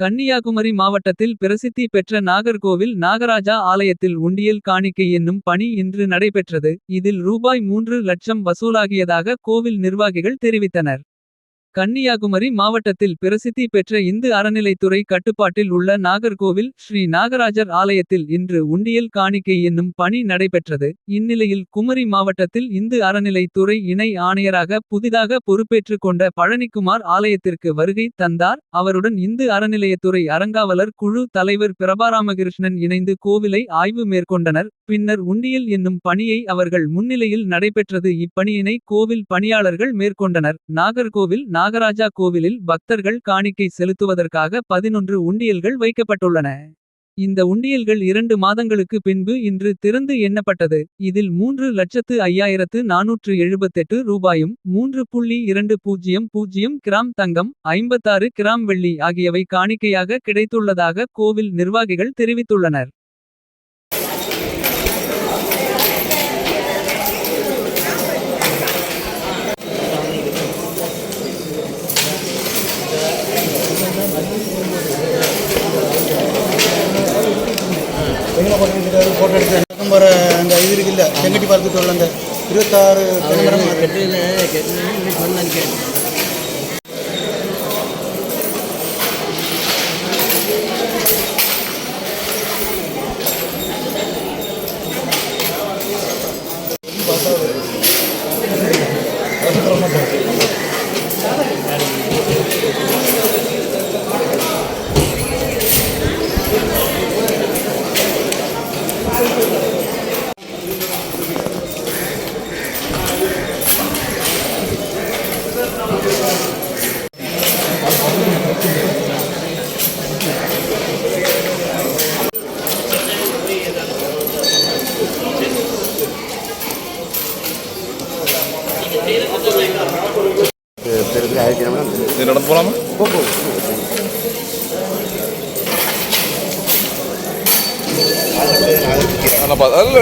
கன்னியாகுமரி மாவட்டத்தில் பிரசித்தி பெற்ற நாகர்கோவில் நாகராஜா ஆலயத்தில் உண்டியல் காணிக்கை என்னும் பணி இன்று நடைபெற்றது. இதில் ரூபாய் 3 லட்சம் வசூலாகியதாக கோவில் நிர்வாகிகள் தெரிவித்தனர். கன்னியாகுமரி மாவட்டத்தில் பிரசித்தி பெற்ற இந்து அறநிலைத்துறை கட்டுப்பாட்டில் உள்ள நாகர்கோவில் ஸ்ரீ நாகராஜர் ஆலயத்தில் இன்று உண்டியல் காணிக்கை என்னும் பணி நடைபெற்றது. இந்நிலையில் குமரி மாவட்டத்தில் இந்து அறநிலைத்துறை இணை ஆணையராக புதிதாக பொறுப்பேற்றுக் கொண்ட பழனிக்குமார் ஆலயத்திற்கு வருகை தந்தார். அவருடன் இந்து அறநிலையத்துறை அறங்காவலர் குழு தலைவர் பிரபாராமகிருஷ்ணன் இணைந்து கோவிலை ஆய்வு மேற்கொண்டனர். பின்னர் உண்டியல் என்னும் பணியை அவர்கள் முன்னிலையில் நடைபெற்றது. இப்பணியினை கோவில் பணியாளர்கள் மேற்கொண்டனர். நாகர்கோவில் நாகராஜா கோவிலில் பக்தர்கள் காணிக்கை செலுத்துவதற்காக 11 உண்டியல்கள் வைக்கப்பட்டுள்ளன. இந்த உண்டியல்கள் 2 மாதங்களுக்கு பின்பு இன்று திறந்து எண்ணப்பட்டது. இதில் 3,05,478 ரூபாயும் 3.200 கிராம் தங்கம் 56 கிராம் வெள்ளி ஆகியவை காணிக்கையாக கிடைத்துள்ளதாக கோவில் நிர்வாகிகள் தெரிவித்துள்ளனர். போட்டோ எடுத்து போகிற அந்த இது இருக்குல்ல செங்கட்டி பார்த்துட்டு உள்ள அந்த 26 கிலோமீட்டர் நடந்து போலாமா? அல்ல